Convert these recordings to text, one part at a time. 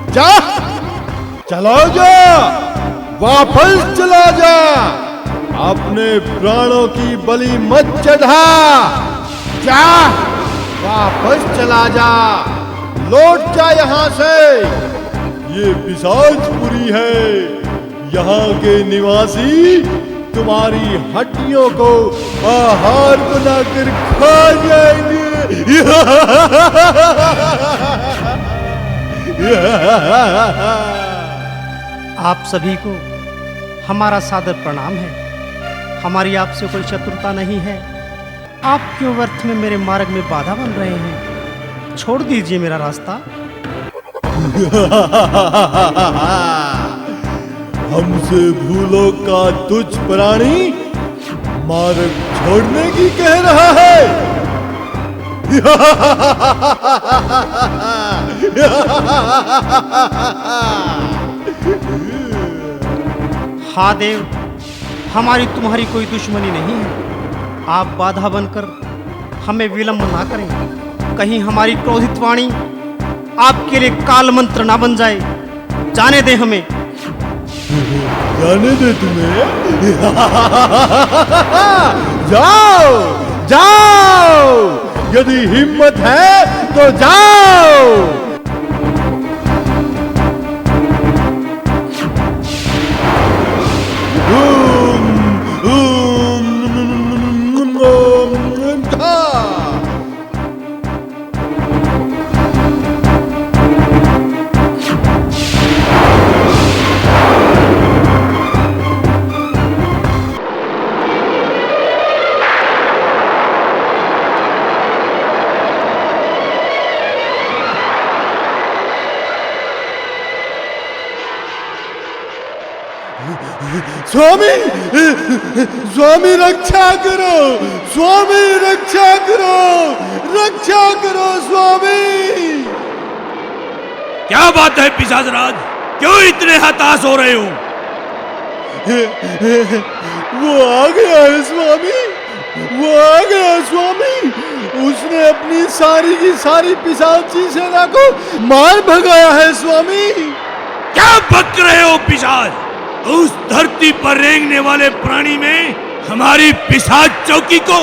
जा, चला जा, वापस चला जा, अपने प्राणों की बलि मत चढ़ा। जा, वापस चला जा, लौट जा यहां से। ये पिशाचपुरी है, यहाँ के निवासी तुम्हारी हड्डियों को आहार बनाकर खा जाएंगे। आप सभी को हमारा सादर प्रणाम है। हमारी आपसे कोई शत्रुता नहीं है। आप क्यों व्यर्थ में मेरे मार्ग में बाधा बन रहे हैं? छोड़ दीजिए मेरा रास्ता। हमसे भूलों का तुच्छ प्राणी मार्ग छोड़ने की कह रहा है। हाँ देव, हमारी तुम्हारी कोई दुश्मनी नहीं है। आप बाधा बनकर हमें विलंब ना करें। कहीं हमारी क्रोधित वाणी आपके लिए काल मंत्र ना बन जाए। जाने दे हमें। जाने दे तुम्हें? जाओ, जाओ, यदि हिम्मत है तो जाओ। स्वामी, स्वामी रक्षा करो, स्वामी रक्षा करो, रक्षा करो स्वामी। क्या बात है पिशाचराज, क्यों इतने हताश हो रहे हो? वो आ गया है स्वामी, वो आ गया स्वामी। उसने अपनी सारी की सारी पिशाची सेना को मार भगाया है स्वामी। क्या बक रहे हो पिशाच? उस धरती पर रेंगने वाले प्राणी में हमारी पिशाच चौकी को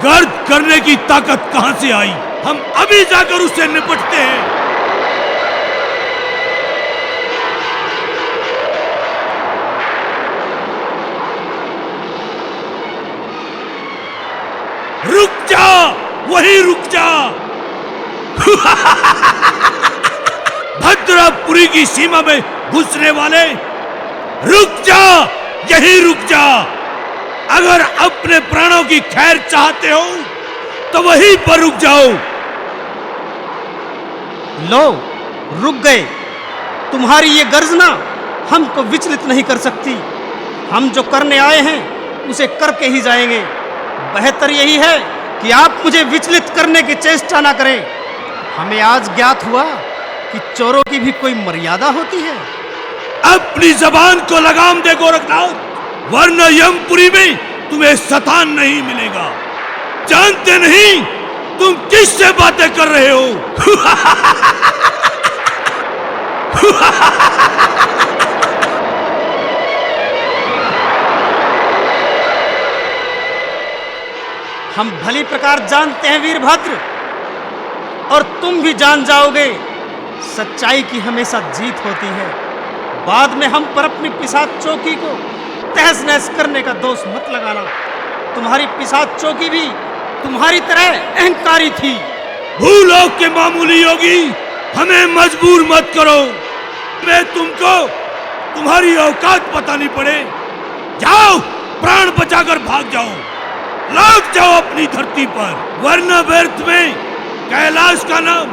गर्द करने की ताकत कहां से आई? हम अभी जाकर उससे निपटते हैं। रुक जा, वहीं रुक जा। भद्रापुरी की सीमा में घुसने वाले, रुक जा, यहीं रुक जा। अगर अपने प्राणों की खैर चाहते हो तो वहीं पर रुक जाओ। लो, रुक गए। तुम्हारी ये गर्जना हमको विचलित नहीं कर सकती। हम जो करने आए हैं उसे करके ही जाएंगे। बेहतर यही है कि आप मुझे विचलित करने की चेष्टा ना करें। हमें आज ज्ञात हुआ कि चोरों की भी कोई मर्यादा होती है। अपनी जबान को लगाम दे गोरखनाथ, वरना यमपुरी में तुम्हें सतान नहीं मिलेगा। जानते नहीं तुम किससे बातें कर रहे हो? हम भली प्रकार जानते हैं वीरभद्र, और तुम भी जान जाओगे। सच्चाई की हमेशा जीत होती है। बाद में हम पर अपनी पिशाच चौकी को तहस नहस करने का दोष मत लगाना। तुम्हारी पिशाच चौकी भी तुम्हारी तरह अहंकारी थी। भूलोक के मामूली योगी, हमें मजबूर मत करो। मैं तुमको तुम्हारी औकात बतानी पड़े। जाओ, प्राण बचाकर भाग जाओ, लौट जाओ अपनी धरती पर, वरना व्यर्थ में कैलाश का नाम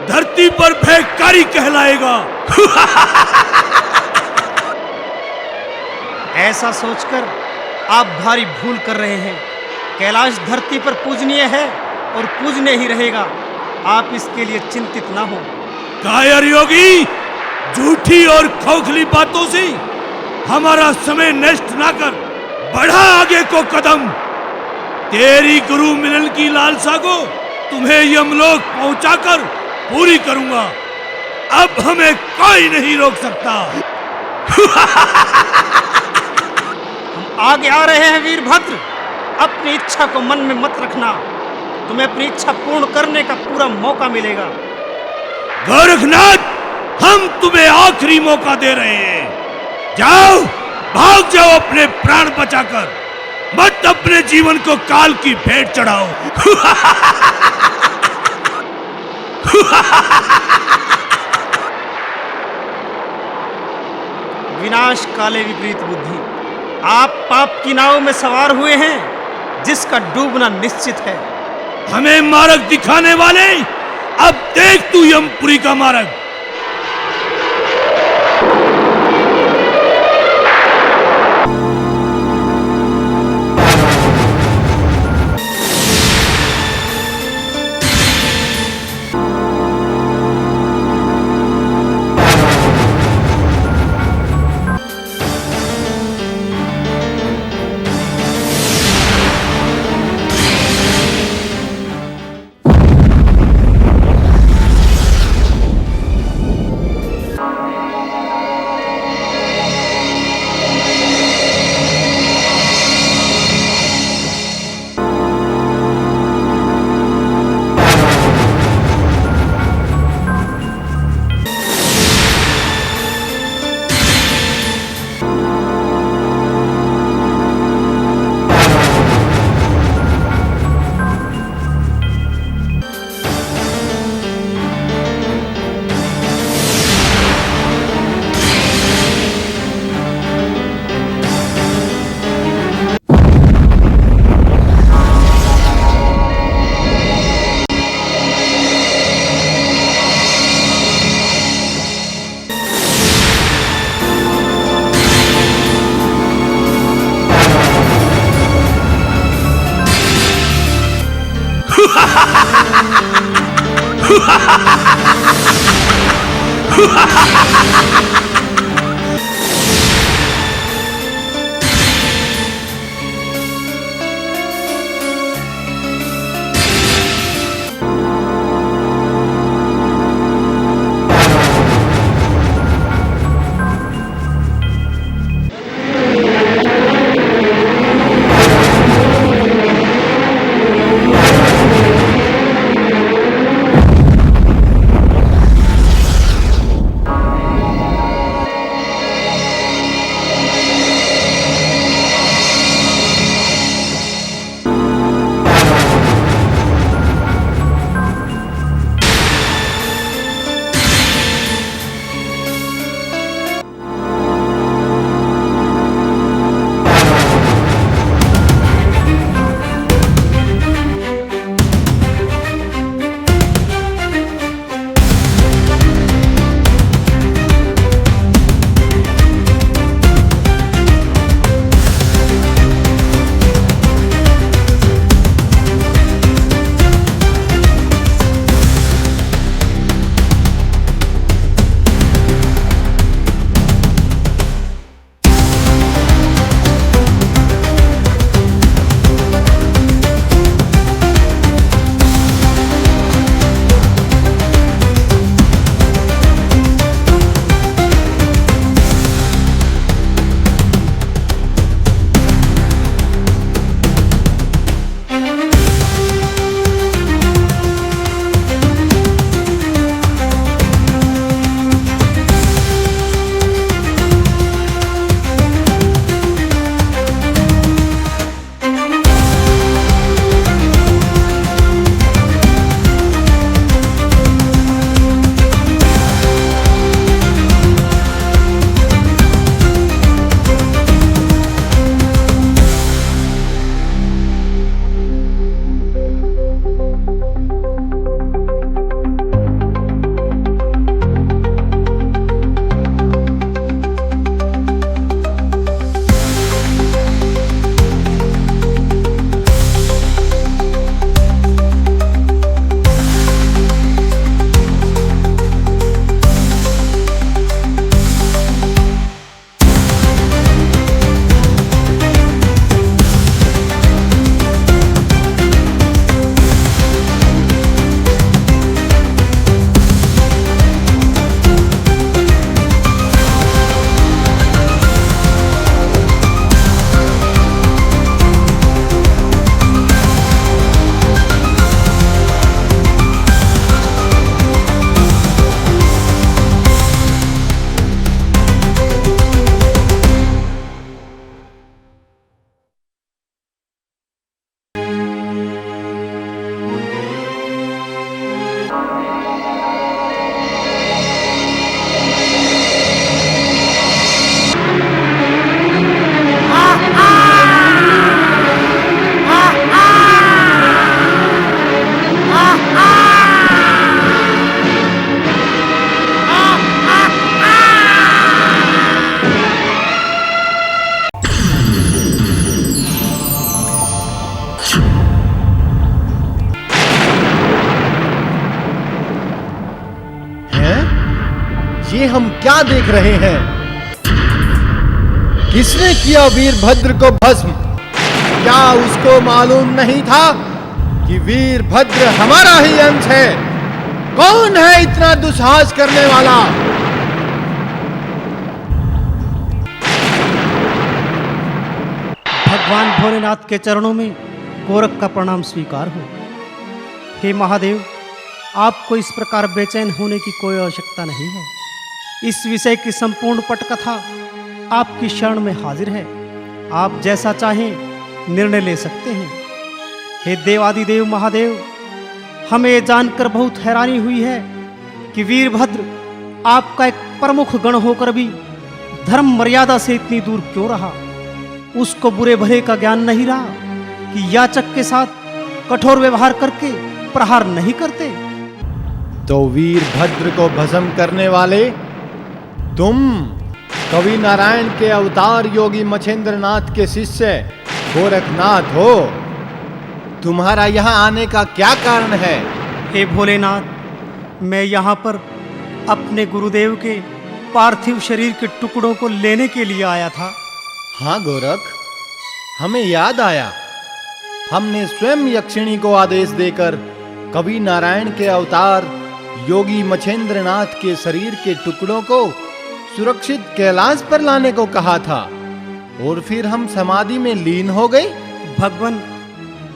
धरती पर भेदकारी कहलाएगा। ऐसा सोचकर आप भारी भूल कर रहे हैं। कैलाश धरती पर पूजनीय है और पूजनीय ही रहेगा। आप इसके लिए चिंतित ना हो। कायर योगी, झूठी और खोखली बातों से हमारा समय नष्ट ना कर, बढ़ा आगे को कदम। तेरी गुरु मिलन की लालसा को तुम्हें यमलोक पहुंचाकर पूरी करूंगा। अब हमें कोई नहीं रोक सकता। हम आगे आ रहे हैं वीरभद्र, अपनी इच्छा को मन में मत रखना, तुम्हें अपनी इच्छा पूर्ण करने का पूरा मौका मिलेगा। गोरखनाथ, हम तुम्हें आखिरी मौका दे रहे हैं। जाओ, भाग जाओ अपने प्राण बचाकर, मत अपने जीवन को काल की भेंट चढ़ाओ। विनाश काले विपरीत बुद्धि, आप पाप की नाव में सवार हुए हैं जिसका डूबना निश्चित है। हमें मार्ग दिखाने वाले, अब देख तू यमपुरी का मार्ग। ये हम क्या देख रहे हैं? किसने किया वीरभद्र को भस्म? क्या उसको मालूम नहीं था कि वीरभद्र हमारा ही अंश है? कौन है इतना दुस्साहस करने वाला? भगवान भोलेनाथ के चरणों में गोरख का प्रणाम स्वीकार हो। हे महादेव, आपको इस प्रकार बेचैन होने की कोई आवश्यकता नहीं है। इस विषय की संपूर्ण पटकथा आपकी शरण में हाजिर है। आप जैसा चाहें निर्णय ले सकते हैं। हे देवादिदेव महादेव, हमें ये जानकर बहुत हैरानी हुई है कि वीरभद्र आपका एक प्रमुख गण होकर भी धर्म मर्यादा से इतनी दूर क्यों रहा? उसको बुरे भले का ज्ञान नहीं रहा कि याचक के साथ कठोर व्यवहार करके प्रहार नहीं करते? तो वीरभद्र को भस्म करने वाले तुम कवि नारायण के अवतार योगी मछेंद्रनाथ के शिष्य गोरखनाथ हो। तुम्हारा यहां आने का क्या कारण है? हे भोलेनाथ, मैं यहाँ पर अपने गुरुदेव के पार्थिव शरीर के टुकड़ों को लेने के लिए आया था। हाँ गोरख, हमें याद आया। हमने स्वयं यक्षिणी को आदेश देकर कवि नारायण के अवतार योगी मछेंद्रनाथ के शरीर के टुकड़ों को सुरक्षित कैलाश पर लाने को कहा था, और फिर हम समाधि में लीन हो गए। भगवान,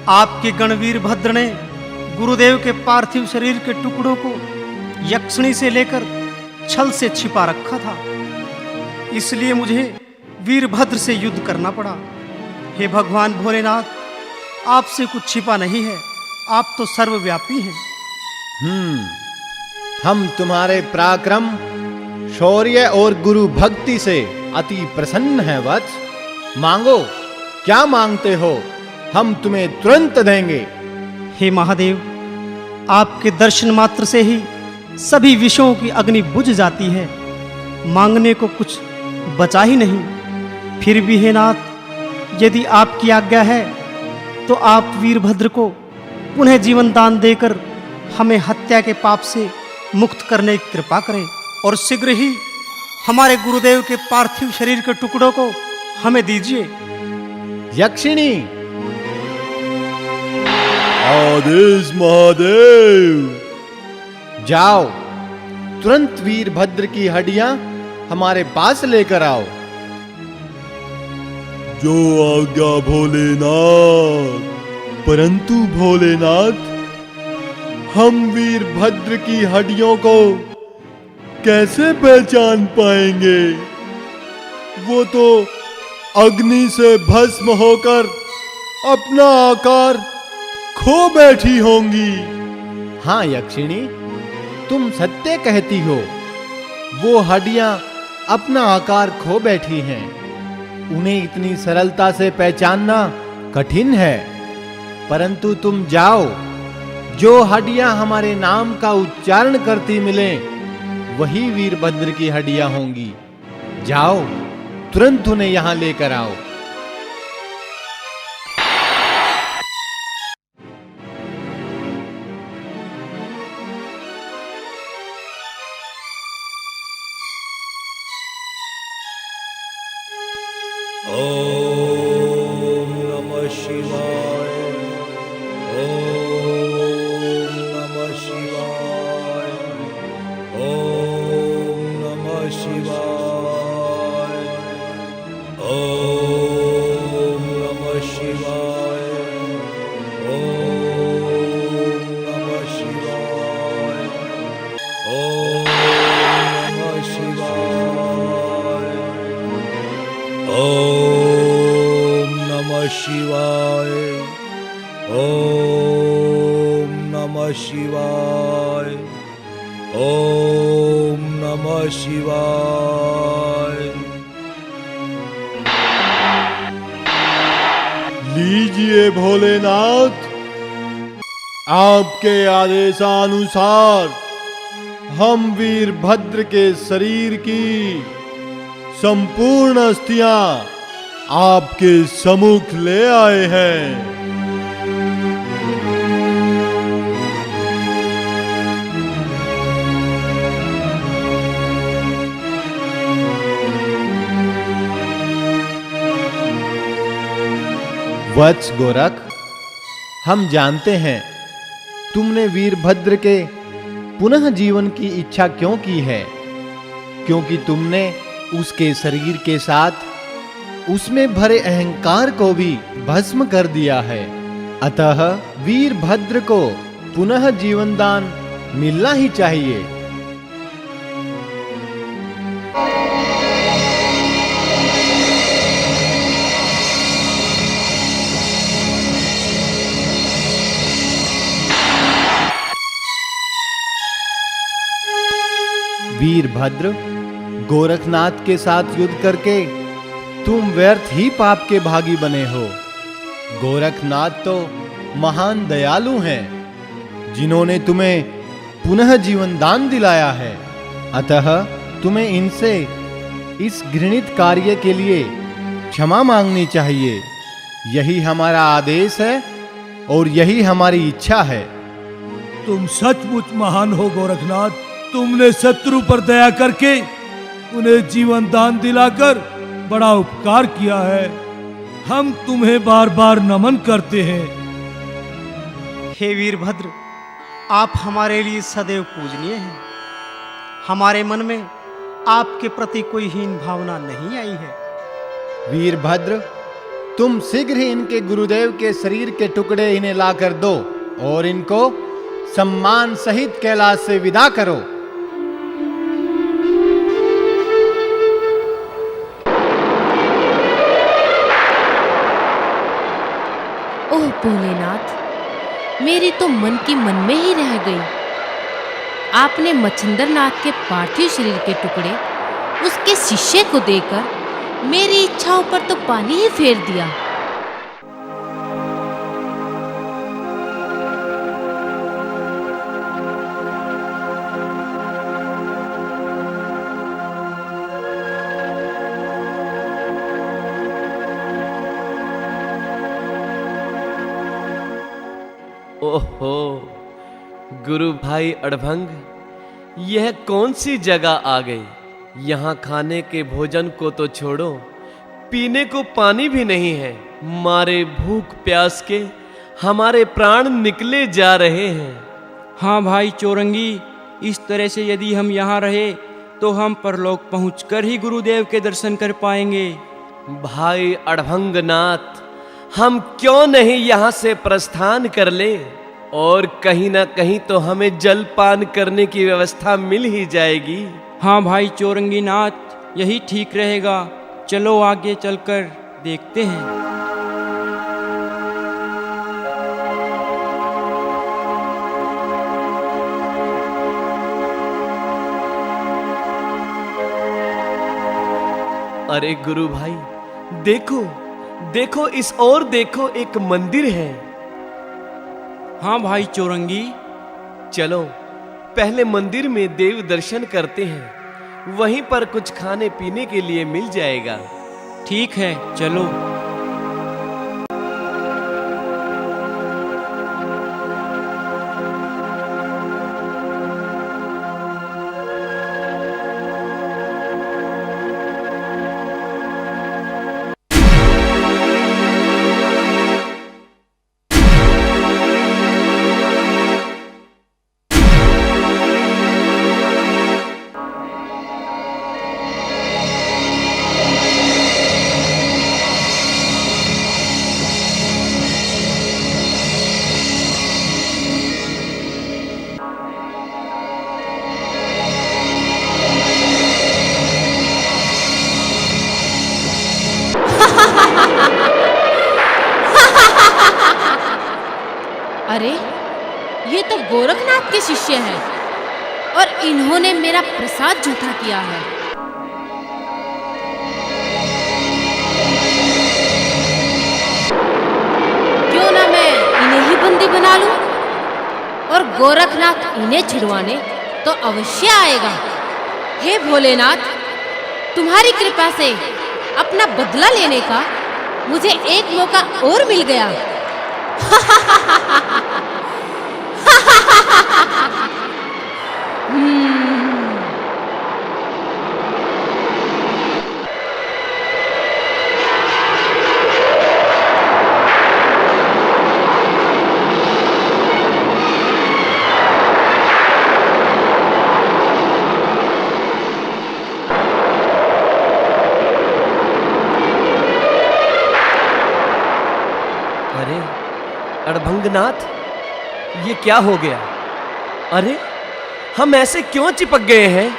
आपके गणवीर भद्र ने गुरुदेव के पार्थिव शरीर के टुकड़ों को यक्षिणी से लेकर छल से छिपा रखा था, इसलिए मुझे वीरभद्र से युद्ध करना पड़ा। हे भगवान भोलेनाथ, आपसे कुछ छिपा नहीं है, आप तो सर्वव्यापी हैं। हम तुम्हारे पराक्रम, शौर्य और गुरु भक्ति से अति प्रसन्न हैं वत्स। मांगो, क्या मांगते हो? हम तुम्हें तुरंत देंगे। हे महादेव, आपके दर्शन मात्र से ही सभी विषयों की अग्नि बुझ जाती है। मांगने को कुछ बचा ही नहीं। फिर भी हे नाथ, यदि आपकी आज्ञा है तो आप वीरभद्र को पुनः जीवन दान देकर हमें हत्या के पाप से मुक्त करने की कृपा करें, और शीघ्र ही हमारे गुरुदेव के पार्थिव शरीर के टुकड़ों को हमें दीजिए। यक्षिणी, आदेश महादेव। जाओ, तुरंत वीरभद्र की हड्डियां हमारे पास लेकर आओ। जो आज्ञा भोलेनाथ। परंतु भोलेनाथ, हम वीरभद्र की हड्डियों को कैसे पहचान पाएंगे? वो तो अग्नि से भस्म होकर अपना आकार खो बैठी होंगी। हाँ यक्षिणी, तुम सत्य कहती हो। वो हड्डियां अपना आकार खो बैठी हैं। उन्हें इतनी सरलता से पहचानना कठिन है। परंतु तुम जाओ, जो हड्डियां हमारे नाम का उच्चारण करती मिलें, वही वीरभद्र की हड्डियां होंगी। जाओ, तुरंत उन्हें यहां लेकर आओ। ओम नमः शिवाय। ओम नमः शिवाय। ओम नमः शिवाय। ओम नमः शिवाय। ओम नमः शिवाय। ओम नमः शिवाय। ओम नमः शिवाय। ओम नमः शिवाय। ओम नमः शिवाय। लीजिए भोलेनाथ, आपके आदेशानुसार हम वीरभद्र के शरीर की संपूर्ण अस्थियां आपके सम्मुख ले आए हैं। वत्स गोरख, हम जानते हैं तुमने वीरभद्र के पुनः जीवन की इच्छा क्यों की है, क्योंकि तुमने उसके शरीर के साथ उसमें भरे अहंकार को भी भस्म कर दिया है। अतः वीरभद्र को पुनः जीवन दान मिलना ही चाहिए। वीरभद्र, गोरखनाथ के साथ युद्ध करके तुम व्यर्थ ही पाप के भागी बने हो। गोरखनाथ तो महान दयालु हैं, जिन्होंने तुम्हें पुनः जीवन दान दिलाया है। अतः तुम्हें इनसे इस घृणित कार्य के लिए क्षमा मांगनी चाहिए। यही हमारा आदेश है और यही हमारी इच्छा है। तुम सचमुच महान हो गोरखनाथ। तुमने शत्रु पर दया करके उन्हें जीवन दान दिलाकर बड़ा उपकार किया है। हम तुम्हें बार बार नमन करते हैं। हे वीरभद्र, आप हमारे लिए सदैव पूजनीय हैं। हमारे मन में आपके प्रति कोई हीन भावना नहीं आई है। वीरभद्र, तुम शीघ्र ही इनके गुरुदेव के शरीर के टुकड़े इन्हें लाकर दो और इनको सम्मान सहित कैलाश से विदा करो। ओह भोलेनाथ, मेरी तो मन की मन में ही रह गई। आपने मच्छिंद्रनाथ के पार्थिव शरीर के टुकड़े उसके शिष्य को देकर मेरी इच्छाओं पर तो पानी ही फेर दिया। ओहो गुरु भाई अड़भंग, यह कौन सी जगह आ गई? यहाँ खाने के भोजन को तो छोड़ो, पीने को पानी भी नहीं है। मारे भूख प्यास के हमारे प्राण निकले जा रहे हैं। हाँ भाई चौरंगी, इस तरह से यदि हम यहाँ रहे तो हम परलोक पहुँचकर ही गुरुदेव के दर्शन कर पाएंगे। भाई अड़भंगनाथ, हम क्यों नहीं यहाँ से प्रस्थान कर ले, और कहीं ना कहीं तो हमें जल पान करने की व्यवस्था मिल ही जाएगी। हाँ भाई चौरंगी नाथ, यही ठीक रहेगा। चलो आगे चलकर देखते हैं। अरे गुरु भाई, देखो देखो, इस ओर देखो, एक मंदिर है। हाँ भाई चौरंगी, चलो पहले मंदिर में देव दर्शन करते हैं, वहीं पर कुछ खाने पीने के लिए मिल जाएगा। ठीक है चलो। अरे ये तो गोरखनाथ के शिष्य हैं और इन्होंने मेरा प्रसाद झूठा किया है। क्यों ना मैं इन्हें ही बंदी बना लूं और गोरखनाथ इन्हें छिड़वाने तो अवश्य आएगा। हे भोलेनाथ, तुम्हारी कृपा से अपना बदला लेने का मुझे एक मौका और मिल गया। अरे अड़भंगनाथ, ये क्या हो गया? अरे हम ऐसे क्यों चिपक गए हैं?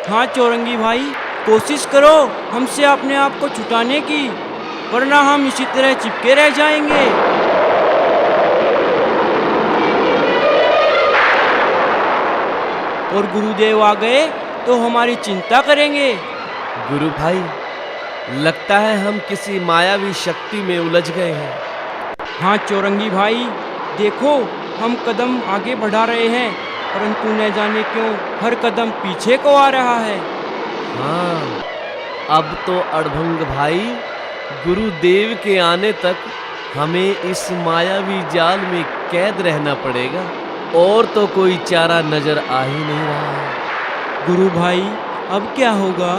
हाँ चौरंगी भाई, कोशिश करो हमसे अपने आप को छुटाने की, वरना हम इसी तरह चिपके रह जाएंगे। और गुरुदेव आ गए तो हमारी चिंता करेंगे। गुरु भाई, लगता है हम किसी मायावी शक्ति में उलझ गए हैं। हाँ चौरंगी भाई, देखो हम कदम आगे बढ़ा रहे हैं, परंतु न जाने क्यों हर कदम पीछे को आ रहा है। हाँ, अब तो अड़भंग भाई, गुरुदेव के आने तक हमें इस मायावी जाल में कैद रहना पड़ेगा, और तो कोई चारा नजर आ ही नहीं रहा है। गुरु भाई, अब क्या होगा?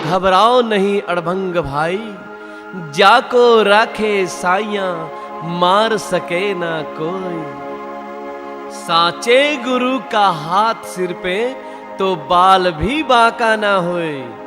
घबराओ नहीं अड़भंग भाई, जाको राखे साइयां, मार सके ना कोई। साचे गुरु का हाथ सिर पे, तो बाल भी बांका ना होए।